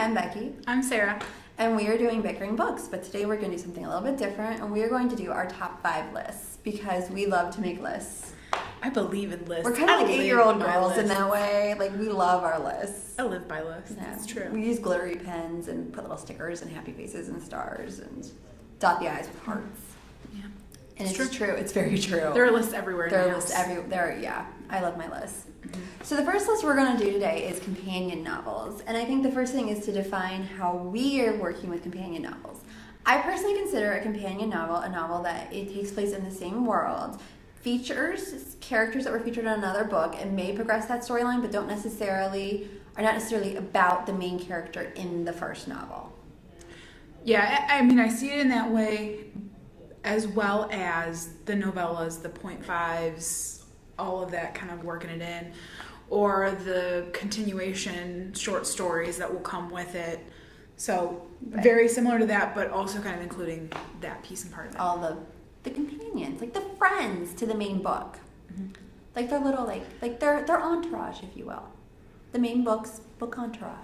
I'm Becky. I'm Sarah. And we are doing Bickering books, but today we're going to do something a little bit different, and we are going to do our top 5 lists, because we love to make lists. I believe in lists. We're kind of like 8-year-old girls in that way. Like, we love our lists. I live by lists. Yeah. It's true. We use glittery pens and put little stickers and happy faces and stars and dot the I's with hearts. Yeah. And it's true. It's very true. There are lists everywhere. There are lists everywhere. Yeah, I love my lists. Mm-hmm. So the first list we're going to do today is companion novels. And I think the first thing is to define how we are working with companion novels. I personally consider a companion novel a novel that it takes place in the same world, features characters that were featured in another book and may progress that storyline, but are not necessarily about the main character in the first novel. Yeah, I mean, I see it in that way, as well as the novellas, the .5s, all of that kind of working it in, or the continuation short stories that will come with it. So very similar to that, but also kind of including that piece and part of it. All the companions, like the friends to the main book. Mm-hmm. Like their little, like their entourage, if you will. The main book's book entourage.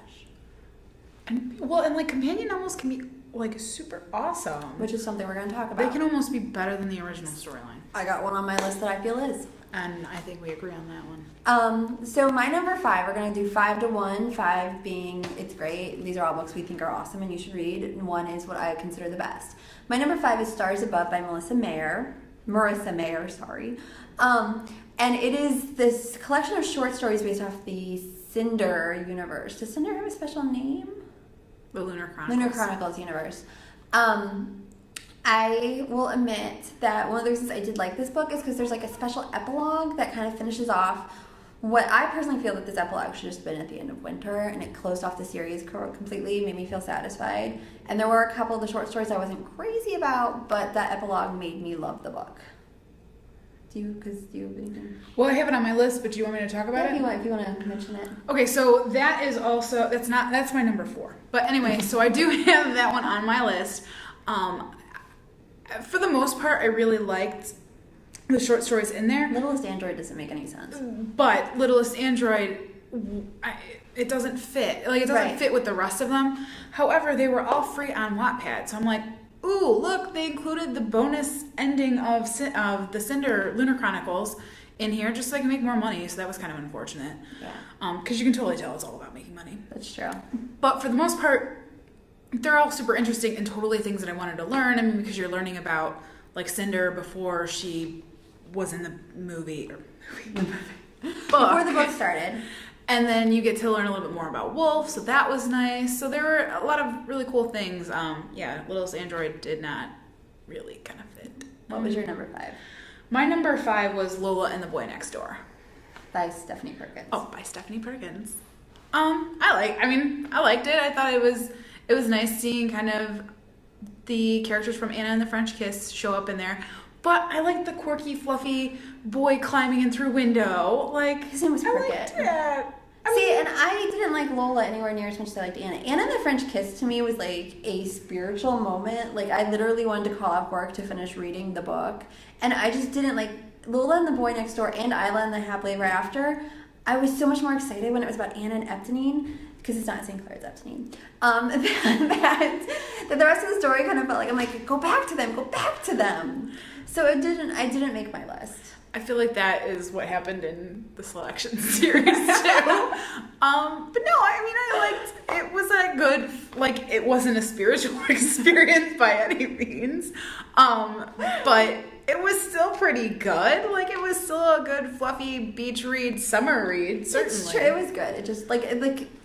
And like companion novels can be like super awesome. Which is something we're going to talk about. They can almost be better than the original storyline. I got one on my list that I feel is. And I think we agree on that one. So my number 5, we're going to do 5 to 1. 5 being, it's great. These are all books we think are awesome and you should read. And 1 is what I consider the best. My number 5 is Stars Above by Marissa Mayer. And it is this collection of short stories based off the Cinder universe. Does Cinder have a special name? The Lunar Chronicles. Lunar Chronicles universe. I will admit that one of the reasons I did like this book is because there's like a special epilogue that kind of finishes off what I personally feel that this epilogue should have been at the end of winter, and it closed off the series completely, made me feel satisfied. And there were a couple of the short stories I wasn't crazy about, but that epilogue made me love the book. Do you have anything? Well, I have it on my list, but do you want me to talk about it? If you want to mention it. Okay, so that is also, that's my number 4. But anyway, so I do have that one on my list. For the most part, I really liked the short stories in there. Littlest Android doesn't make any sense. But Littlest Android, it doesn't fit. Like, it doesn't fit with the rest of them. However, they were all free on Wattpad. So I'm like, ooh, look, they included the bonus ending of the Cinder Lunar Chronicles in here just so I can make more money. So that was kind of unfortunate. Yeah. Because you can totally tell it's all about making money. That's true. But for the most part, they're all super interesting and totally things that I wanted to learn. I mean, because you're learning about, like, Cinder before she was in the movie. Before the book started. And then you get to learn a little bit more about Wolf, so that was nice. So there were a lot of really cool things. Littlest Android did not really kind of fit. What was your number 5? My number 5 was Lola and the Boy Next Door. By Stephanie Perkins. Oh, by Stephanie Perkins. I liked it. I thought it was nice seeing kind of the characters from Anna and the French Kiss show up in there. But I liked the quirky, fluffy boy climbing in through window. Like, his name was Cricket. I liked it. And I didn't like Lola anywhere near as much as I liked Anna. Anna and the French Kiss to me was like a spiritual moment. Like, I literally wanted to call off work to finish reading the book. And I just didn't like Lola and the Boy Next Door and Isla and the Happily Ever After. I was so much more excited when it was about Anna and Eptonine, because it's not St. Clair's Eptonine, that the rest of the story kind of felt like, I'm like, go back to them. So I didn't make my list. I feel like that is what happened in the selection series too. But no, I liked it. Was a good, like, it wasn't a spiritual experience by any means, but it was still pretty good. Like, it was still a good fluffy beach read, summer read. Certainly, it's true. It was good. It just like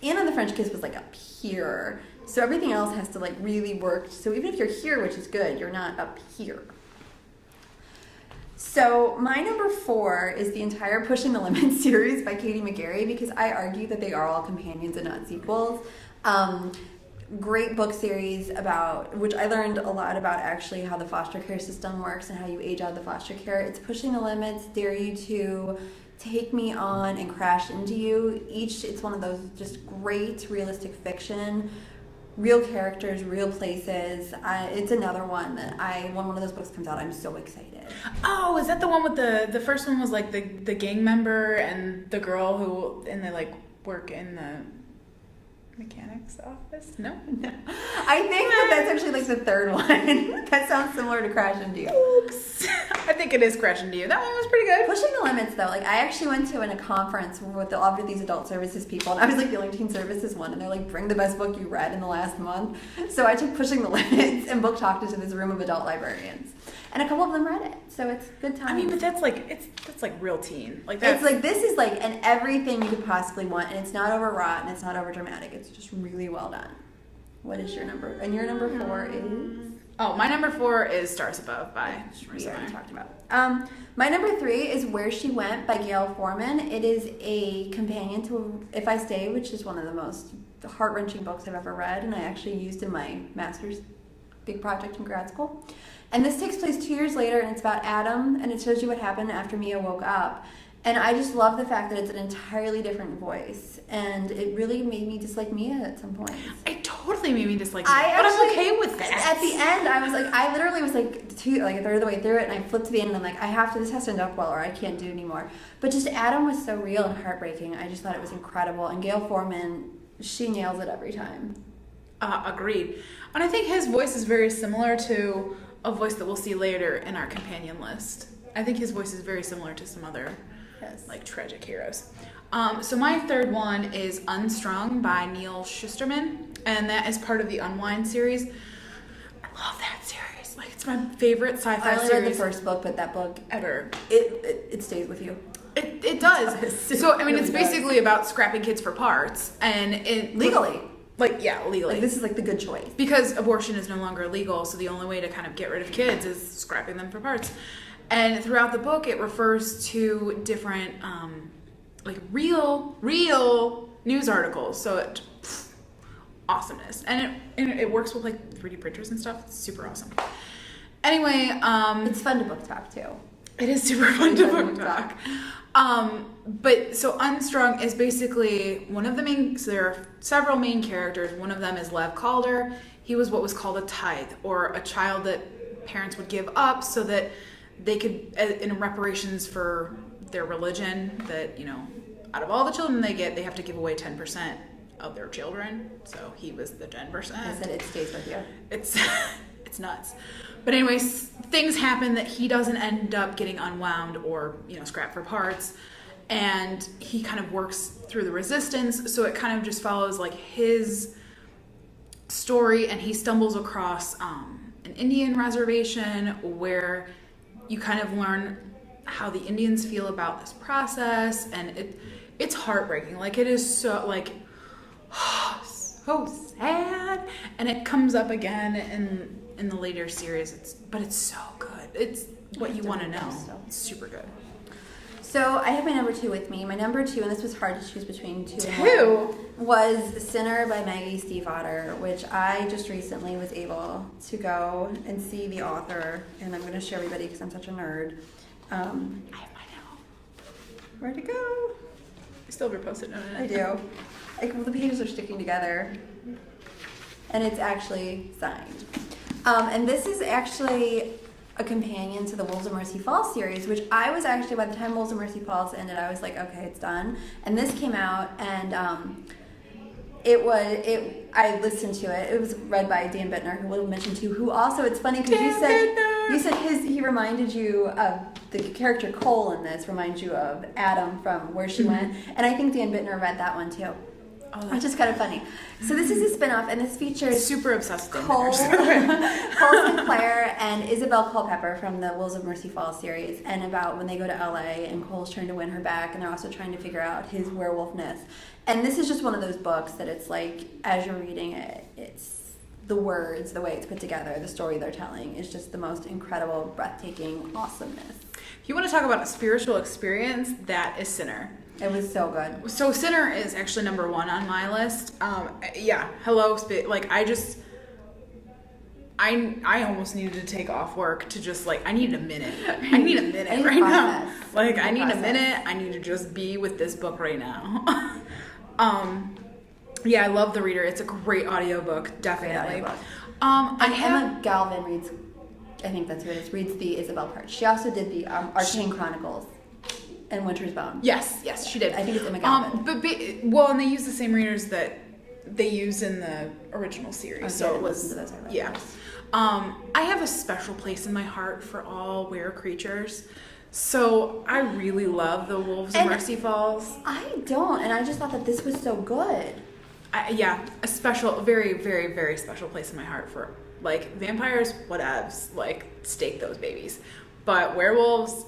Anna and the French Kiss was like up here, so everything else has to like really work. So even if you're here, which is good, you're not up here. So my number 4 is the entire Pushing the Limits series by Katie McGarry, because I argue that they are all companions and not sequels. Great book series about, which I learned a lot about actually how the foster care system works and how you age out of the foster care. It's Pushing the Limits, Dare You to, Take Me On, and Crash Into You. It's one of those just great realistic fiction, real characters, real places. It's another one that when one of those books comes out, I'm so excited. Oh, is that the one with the first one was like the gang member and the girl who, and they like work in the Mechanic's Office? No. I think that's actually like the third one. That sounds similar to Crash Into You. Oops. I think it is Crash Into You. That one was pretty good. Pushing the Limits, though, like I actually went to a conference with all of these adult services people, and I was like the only teen services one, and they're like, bring the best book you read in the last month. So I took Pushing the Limits and book talked into this room of adult librarians, and a couple of them read it. So it's good time. I mean, but that's like real teen. Like that's, it's like this is like an everything you could possibly want, and it's not overwrought and it's not over dramatic. It's just really well done. What is your number? And your number 4 is? Oh, my number 4 is Stars Above by we already talked about. My number 3 is Where She Went by Gail Forman. It is a companion to If I Stay, which is one of the most heart-wrenching books I've ever read, and I actually used in my master's big project in grad school. And this takes place 2 years later, and it's about Adam, and it shows you what happened after Mia woke up. And I just love the fact that it's an entirely different voice, and it really made me dislike Mia at some point. It totally made me dislike Mia, but I'm okay with that. At the end, I literally was like a third of the way through it, and I flipped to the end, and I'm like, this has to end up well, or I can't do it anymore. But just Adam was so real and heartbreaking. I just thought it was incredible, and Gail Forman, she nails it every time. Agreed. And I think his voice is very similar to a voice that we'll see later in our companion list. I think his voice is very similar to some other like tragic heroes. So my third one is Unstrung by Neil Shusterman, and that is part of the Unwind series. I love that series. Like it's my favorite sci-fi series. I only read the first book, but that book ever. It stays with you. It does. So I mean, it's basically about scrapping kids for parts, and legally. Legally. Like, this is like the good choice. Because abortion is no longer legal, so the only way to kind of get rid of kids is scrapping them for parts. And throughout the book, it refers to different, real news articles. So awesomeness. And it works with, 3D printers and stuff. It's super awesome. Anyway, it's fun to book talk, too. It is super fun to book talk. But so Unstrung is basically one of the main, so there are several main characters. One of them is Lev Calder. He was what was called a tithe, or a child that parents would give up so that they could, in reparations for their religion, that, out of all the children they get, they have to give away 10% of their children. So he was the 10%. I said it stays with you. It's nuts. But anyways, things happen that he doesn't end up getting unwound or, scrapped for parts. And he kind of works through the resistance. So it kind of just follows his story, and he stumbles across an Indian reservation where you kind of learn how the Indians feel about this process, and it's heartbreaking. It is so so sad, and it comes up again in the later series. But it's so good. It's what you want to know. It's super good. So I have my number 2 with me. My number 2, and this was hard to choose between 2 and 1, was Sinner by Maggie Stiefvater, which I just recently was able to go and see the author, and I'm going to show everybody because I'm such a nerd. I have mine now. Where'd it go? I still have your Post-it note in it. I do. The pages are sticking together, and it's actually signed. And this is actually a companion to the Wolves of Mercy Falls series, which I was actually, by the time Wolves of Mercy Falls ended, I was like, okay, it's done. And this came out, and I listened to it. It was read by Dan Bittner, who we'll mention too, who also, it's funny because you said he reminded you of the character Cole in this, reminds you of Adam from Where She Went. And I think Dan Bittner read that one too. Which is kind of funny. So this is a spin-off, and this features super obsessed with Cole Sinclair and Isabel Culpepper from the Wolves of Mercy Falls series, and about when they go to LA and Cole's trying to win her back, and they're also trying to figure out his werewolfness. And this is just one of those books that it's like, as you're reading it, it's the words, the way it's put together, the story they're telling is just the most incredible, breathtaking awesomeness. If you want to talk about a spiritual experience, that is Sinner. It was so good. So Sinner is actually number 1 on my list. Hello, I almost needed to take off work to just I need a minute. I need a minute right now. I need a minute. I need to just be with this book right now. I love The Reader. It's a great audiobook, definitely. Emma Galvin reads, I think that's who it is, reads the Isabel part. She also did the Arcane Chronicles and Winter's Bone. Yes, she did. I think it's Emma Galvin. And they use the same readers that they used in the original series. Okay, so it was, listen to those, I read yeah. those. I have a special place in my heart for all were creatures. So I really love the Wolves of Mercy Falls. I don't, and I just thought that this was so good. Yeah, a special, very, very, very special place in my heart for, like, vampires, whatevs, like, stake those babies. But werewolves,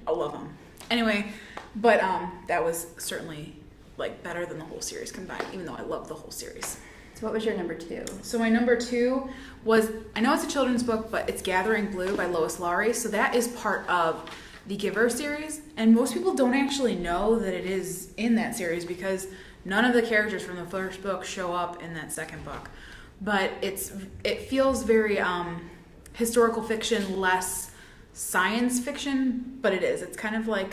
I love them. Anyway, but that was certainly, like, better than the whole series combined, even though I love the whole series. So what was your number 2? So my number 2 was, I know it's a children's book, but it's Gathering Blue by Lois Lowry. So that is part of the Giver series. And most people don't actually know that it is in that series because none of the characters from the first book show up in that second book. But it feels very historical fiction, less science fiction, but it is. It's kind of like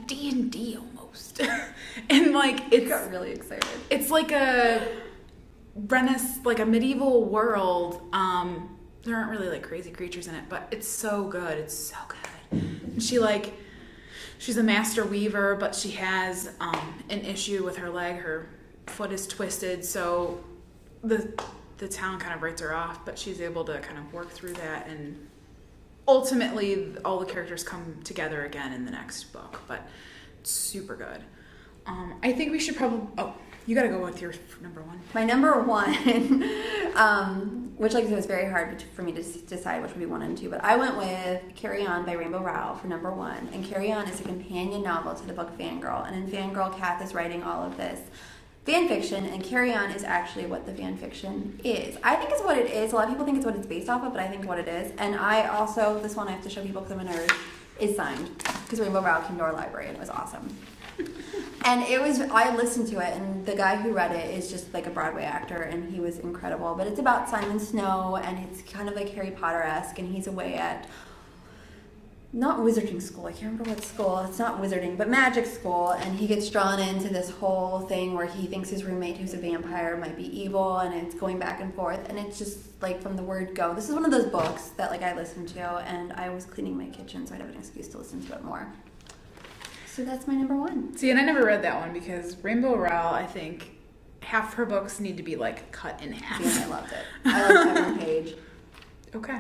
D&D almost. And like I got really excited. It's like a medieval world. There aren't really like crazy creatures in it, but it's so good. It's so good. And she's a master weaver, but she has an issue with her leg. Her foot is twisted, so the town kind of writes her off, but she's able to kind of work through that, and ultimately all the characters come together again in the next book. But it's super good. I think we should probably... Oh, you gotta go with your number 1. My number 1, which like I said was very hard for me to decide which would be 1 and 2, but I went with Carry On by Rainbow Rowell for number 1. And Carry On is a companion novel to the book Fangirl. And in Fangirl, Kath is writing all of this fan fiction, and Carry On is actually what the fan fiction is. I think it's what it is. A lot of people think it's what it's based off of, but I think what it is. And I also, this one I have to show people because I'm a nerd, is signed because Rainbow Rowell came to our library and it was awesome. And I listened to it, and the guy who read it is just like a Broadway actor, and he was incredible. But it's about Simon Snow, and it's kind of like Harry Potter-esque, and he's away at, not wizarding school, I can't remember what school, it's not wizarding, but magic school, and he gets drawn into this whole thing where he thinks his roommate, who's a vampire, might be evil, and it's going back and forth, and it's just like from the word go. This is one of those books that like I listened to, and I was cleaning my kitchen, so I'd have an excuse to listen to it more. So that's my number 1. See, and I never read that one because Rainbow Rowell, I think half her books need to be like cut in half. Yeah, I loved it. I loved every page. Okay.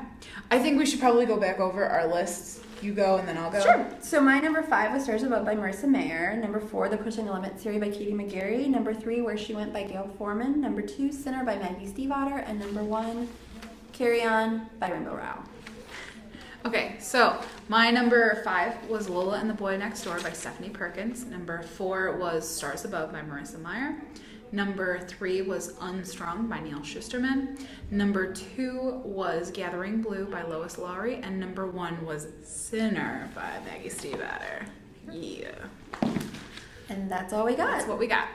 I think we should probably go back over our lists. You go and then I'll go. Sure. So my number 5 was Stars Above by Marissa Mayer. Number 4, The Pushing the Limits series by Katie McGarry. Number 3, Where She Went by Gail Foreman. Number 2, Sinner by Maggie Stiefvater. And number 1, Carry On by Rainbow Rowell. Okay, so my number 5 was Lola and the Boy Next Door by Stephanie Perkins. Number 4 was Stars Above by Marissa Mayer. Number 3 was Unstrung by Neil Shusterman. Number 2 was Gathering Blue by Lois Lowry. And number 1 was Sinner by Maggie Stiefvater. Yeah. And that's all we got. That's what we got.